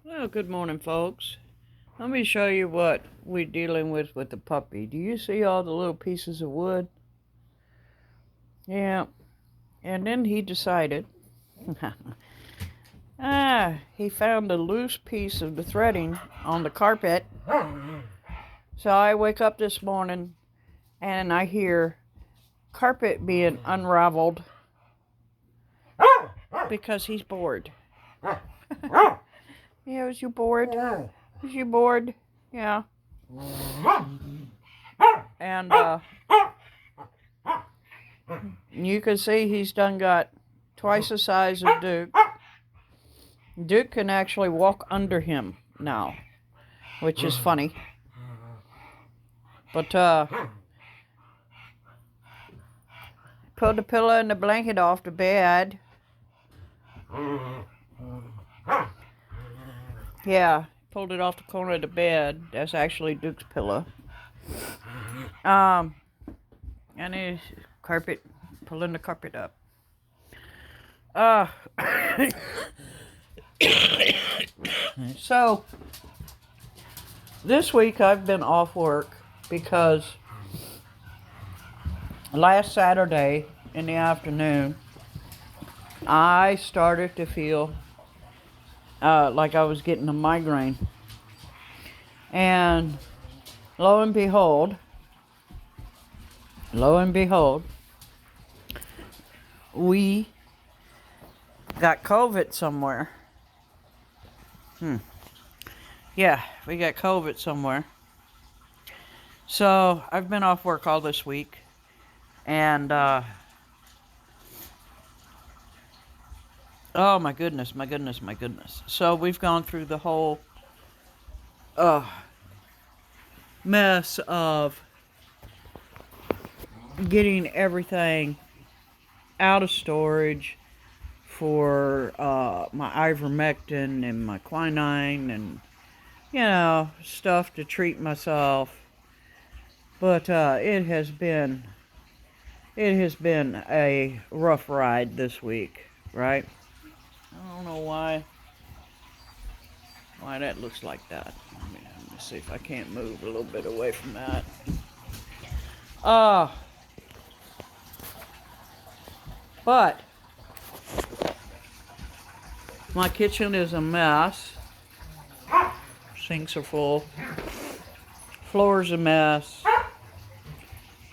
Well, good morning, folks. Let me show you what we're dealing with the puppy. Do you see all the little pieces of wood? Yeah. And then he decided, he found a loose piece of the threading on the carpet. So I wake up this morning and I hear carpet being unraveled because he's bored. Yeah, was you bored? Was you bored? Yeah. And you can see he's done got twice the size of Duke. Duke can actually walk under him now, which is funny. But pulled the pillow and the blanket off the bed. Yeah, pulled it off the corner of the bed. That's actually Duke's pillow. And his carpet, pulling the carpet up. Uh, so this week I've been off work because last Saturday in the afternoon I started to feel like I was getting a migraine. And lo and behold, we got COVID somewhere. Yeah, we got COVID somewhere. So I've been off work all this week. And, oh my goodness. So we've gone through the whole mess of getting everything out of storage for my ivermectin and my quinine and, stuff to treat myself. But it has been a rough ride this week, right? I don't know why that looks like that. Let me see if I can't move a little bit away from that. But my kitchen is a mess. Sinks are full. Floor's a mess.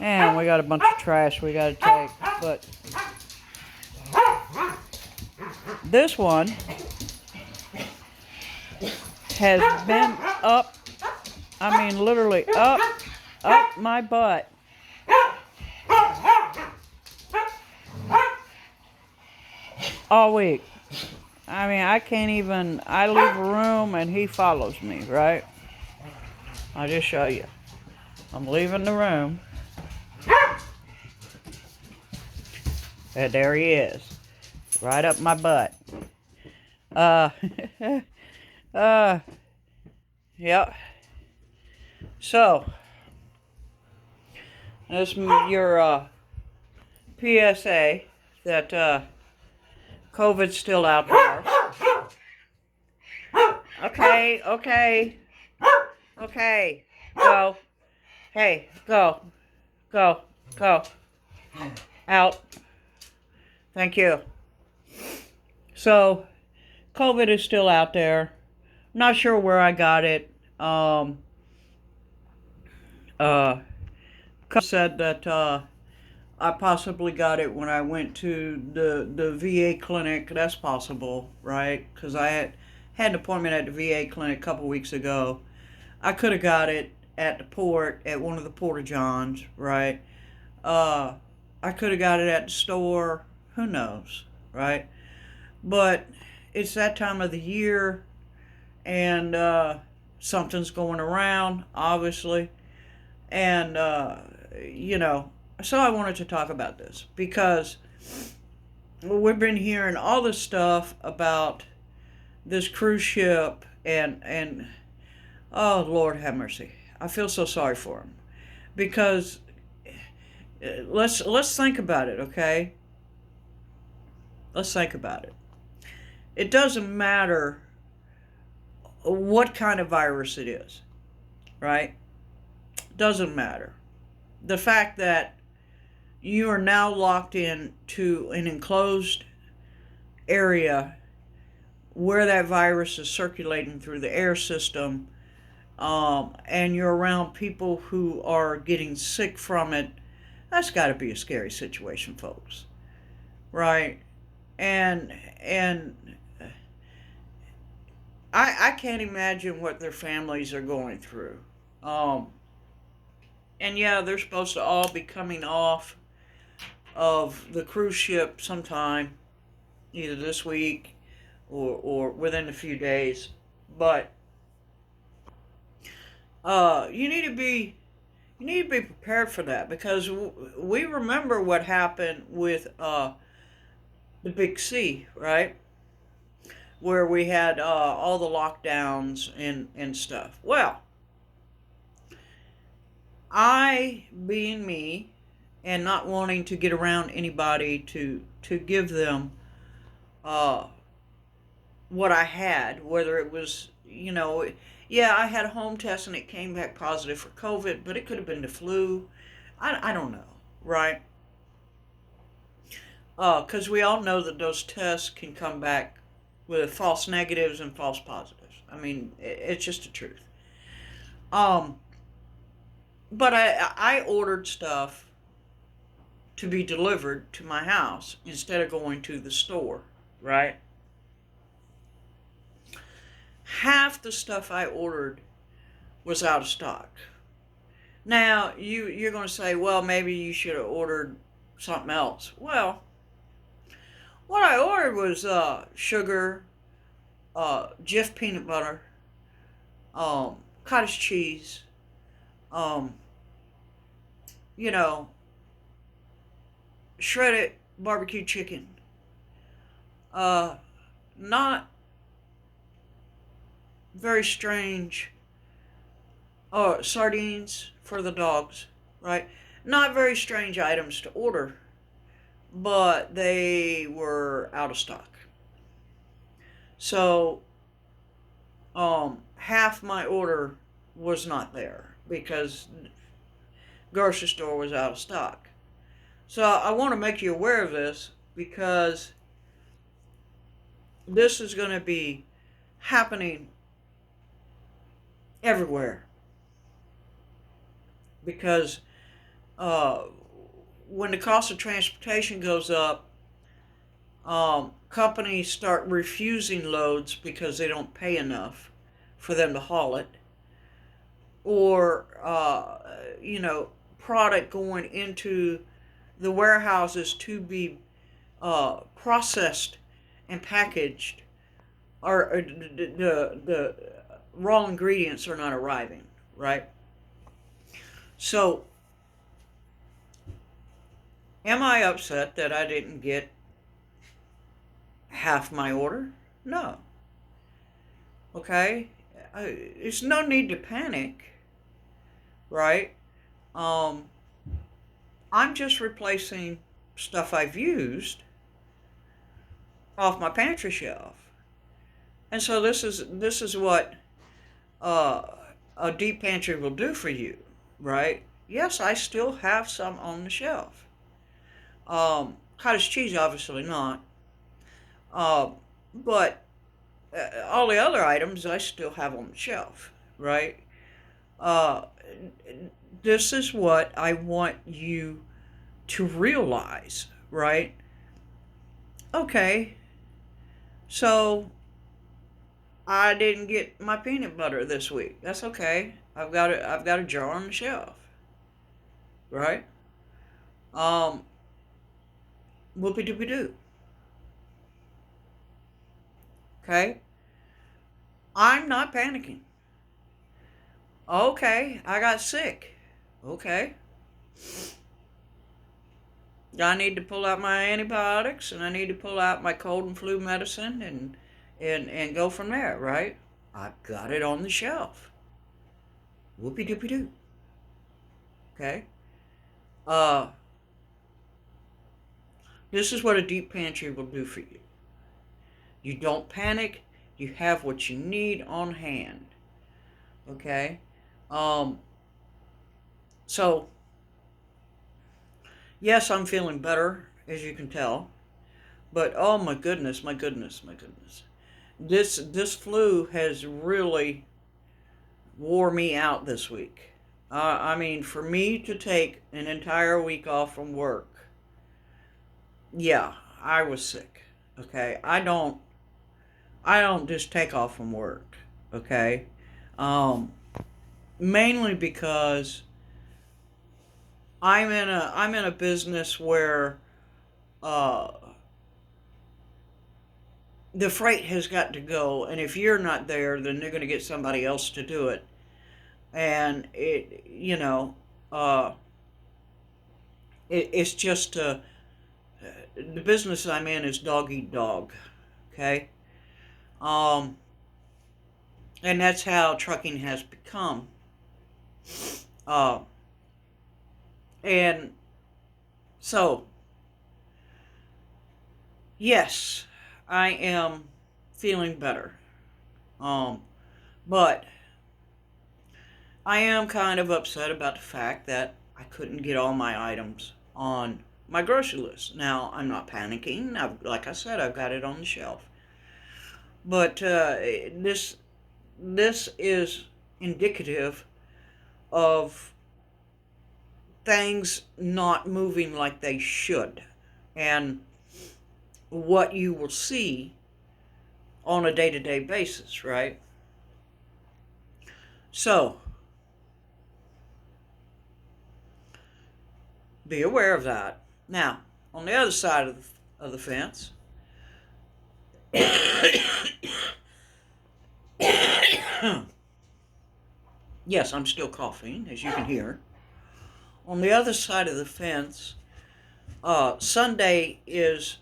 And we got a bunch of trash we gotta take. But this one has been up, literally up my butt. All week. I can't even, I leave a room and he follows me, right? I'll just show you. I'm leaving the room. And there he is. Right up my butt. Yep. So, this is your PSA that COVID's still out there. Okay. Go. Hey, go. Out. Thank you. So, COVID is still out there. Not sure where I got it. Said that I possibly got it when I went to the VA clinic. That's possible, right? Because I had an appointment at the VA clinic a couple weeks ago. I could have got it at the port, at one of the porta johns, right? I could have got it at the store. Who knows, right? But it's that time of the year, and something's going around, obviously. And, so I wanted to talk about this because we've been hearing all this stuff about this cruise ship and oh, Lord have mercy. I feel so sorry for him because let's think about it, okay? Let's think about it. It doesn't matter what kind of virus it is, right? Doesn't matter. The fact that you are now locked in to an enclosed area where that virus is circulating through the air system, and you're around people who are getting sick from it, that's got to be a scary situation, folks, right? And I can't imagine what their families are going through. Um, and yeah, they're supposed to all be coming off of the cruise ship sometime, either this week or within a few days. But you need to be prepared for that, because we remember what happened with the Big C, right? Where we had all the lockdowns and stuff. Well, I, being me, and not wanting to get around anybody to give them uh, what I had, whether it was, yeah, I had a home test and it came back positive for COVID, but it could have been the flu. I don't know, right? Because we all know that those tests can come back with false negatives and false positives. I mean, it's just the truth. Um, but I ordered stuff to be delivered to my house instead of going to the store, right? Half the stuff I ordered was out of stock. Now, you're going to say, well, maybe you should have ordered something else. Well, what I ordered was sugar, Jif peanut butter, cottage cheese, um, you know, shredded barbecue chicken, not very strange, sardines for the dogs, right? Not very strange items to order, but they were out of stock. So, half my order was not there because grocery store was out of stock. So I want to make you aware of this, because this is going to be happening everywhere. Because when the cost of transportation goes up, companies start refusing loads because they don't pay enough for them to haul it, or product going into the warehouses to be processed and packaged, or the raw ingredients are not arriving, right? So, am I upset that I didn't get half my order? No. Okay? There's no need to panic, right? Um, I'm just replacing stuff I've used off my pantry shelf. And so this is what uh, a deep pantry will do for you, right? Yes, I still have some on the shelf. Cottage cheese, obviously not. Uh, but all the other items I still have on the shelf, right? Uh, this is what I want you to realize, right? Okay, so I didn't get my peanut butter this week. That's okay. I've got a jar on the shelf, right? Um, Whoopie doopie doo. Okay, I'm not panicking. Okay, I got sick. Okay, I need to pull out my antibiotics and I need to pull out my cold and flu medicine and go from there, right? I've got it on the shelf. Whoopie doopie doo. Okay. Uh, this is what a deep pantry will do for you. You don't panic. You have what you need on hand. Okay? Um, so, yes, I'm feeling better, as you can tell. But oh my goodness, my goodness, my goodness. This flu has really wore me out this week. I mean, for me to take an entire week off from work, yeah, I was sick. Okay, I don't just take off from work. Okay, um, mainly because I'm in a business where uh, the freight has got to go, and if you're not there, then they're going to get somebody else to do it, and uh, it's just the business I'm in is dog eat dog. Okay, um, and that's how trucking has become. Uh, and so, yes, I am feeling better. Um, but I am kind of upset about the fact that I couldn't get all my items on my grocery list. Now, I'm not panicking. Like I said, I've got it on the shelf. But this is indicative of things not moving like they should, and what you will see on a day-to-day basis, right? So, be aware of that. Now, on the other side of the fence, yes, I'm still coughing, as you can hear. On the other side of the fence, Sunday is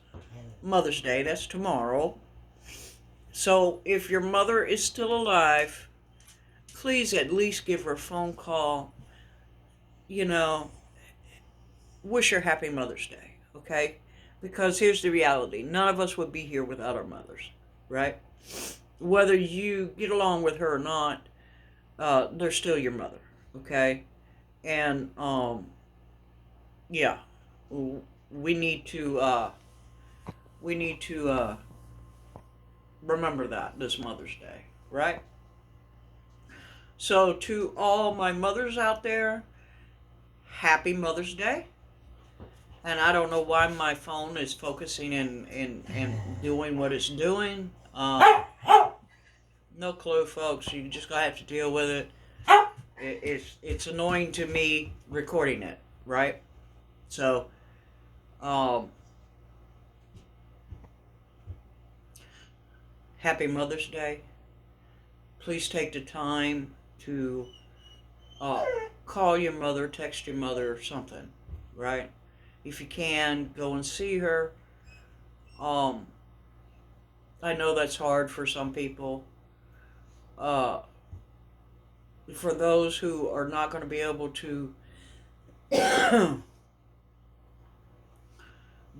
Mother's Day. That's tomorrow. So if your mother is still alive, please at least give her a phone call. You know, wish her happy Mother's Day, okay? Because here's the reality. None of us would be here without our mothers, right? Whether you get along with her or not, they're still your mother, okay? And, yeah, we need to, remember that this Mother's Day, right? So to all my mothers out there, happy Mother's Day. And I don't know why my phone is focusing and doing what it's doing. No clue, folks. You just gonna have to deal with it. It's annoying to me recording it, right? So, um, happy Mother's Day. Please take the time to call your mother, text your mother, or something, right? If you can, go and see her. Um, I know that's hard for some people. Uh, for those who are not going to be able to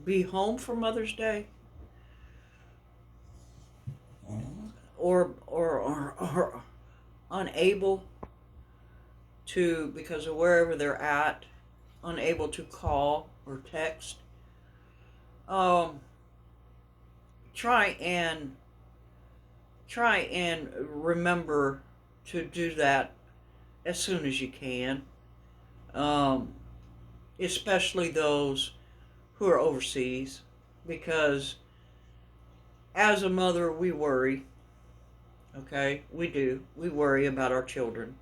be home for Mother's Day, or unable to, because of wherever they're at, unable to call or text, um, try and remember to do that as soon as you can, um, especially those who are overseas, because as a mother we worry. Okay, we do. We worry about our children.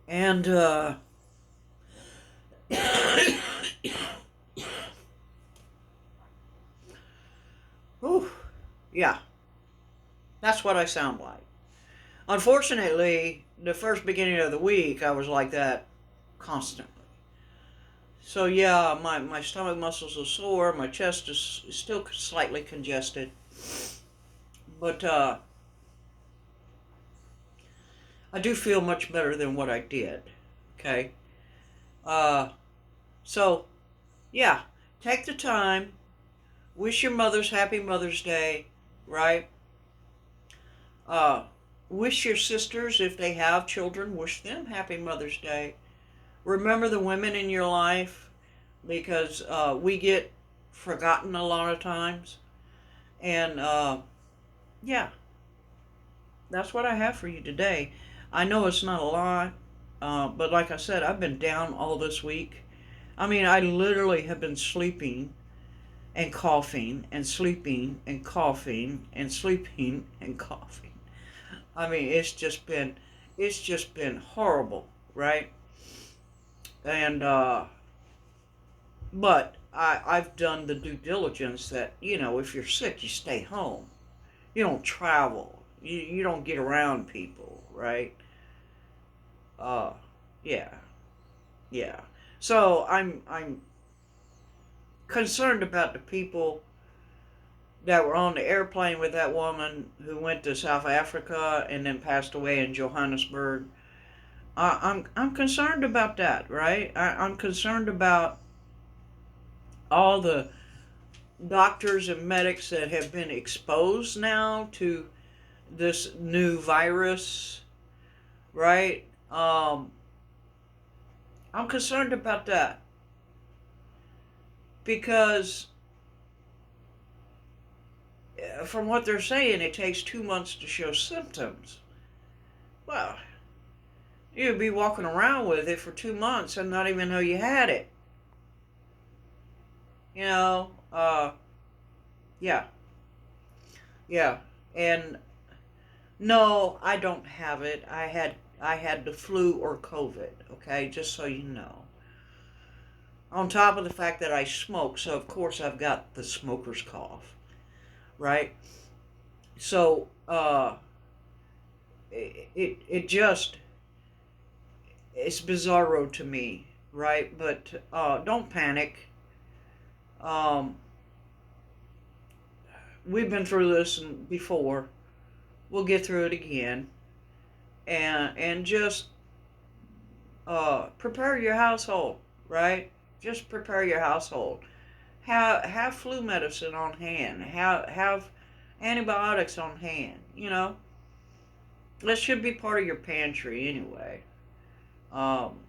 And whew, yeah, that's what I sound like. Unfortunately, the first beginning of the week, I was like that constantly. So yeah, my stomach muscles are sore, my chest is still slightly congested, but I do feel much better than what I did. Okay, uh, so yeah, take the time Wish your mothers happy Mother's Day, right? Uh, wish your sisters, if they have children, wish them happy Mother's Day. Remember the women in your life because we get forgotten a lot of times. And yeah, that's what I have for you today. I know it's not a lot, but like I said, I've been down all this week. I mean, I literally have been sleeping and coughing and sleeping and coughing and sleeping and coughing. I mean, it's just been horrible, right? And but I've done the due diligence that if you're sick, you stay home. You don't travel. You don't get around people, right? Uh, yeah, yeah. So I'm concerned about the people that were on the airplane with that woman who went to South Africa and then passed away in Johannesburg. I'm concerned about that, right? I'm concerned about all the doctors and medics that have been exposed now to this new virus, right? I'm concerned about that because from what they're saying, it takes 2 months to show symptoms. Well, you'd be walking around with it for 2 months and not even know you had it. You know, yeah, yeah. And no, I don't have it. I had the flu or COVID, okay, just so you know. On top of the fact that I smoke, so of course I've got the smoker's cough, right? So, it just, it's bizarro to me, right? But don't panic. Um, we've been through this before. We'll get through it again, and just prepare your household, right? Just prepare your household. Have flu medicine on hand. Have antibiotics on hand. That should be part of your pantry anyway. Um,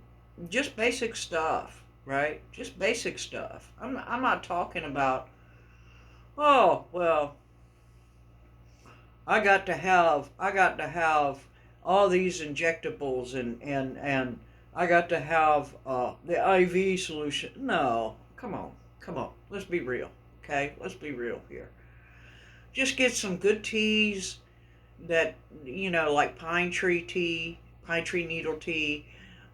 just basic stuff, right? Just basic stuff. I'm not talking about, oh well, I got to have all these injectables and I got to have the IV solution. No, come on. Let's be real, okay? Let's be real here. Just get some good teas that like pine tree needle tea,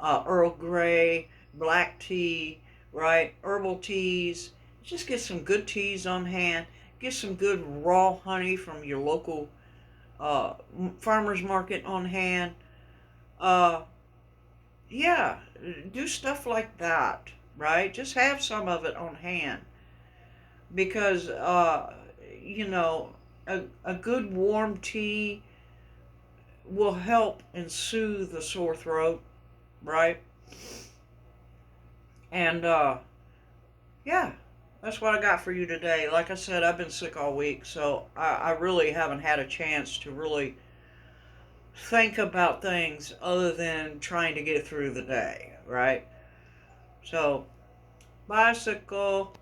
Earl Grey, black tea, right? Herbal teas. Just get some good teas on hand. Get some good raw honey from your local uh, farmer's market on hand. Uh, yeah, do stuff like that, right? Just have some of it on hand because, you know, a good warm tea will help and soothe the sore throat, right? And, yeah, that's what I got for you today. Like I said, I've been sick all week, so I really haven't had a chance to really think about things other than trying to get through the day, right? So, bicycle.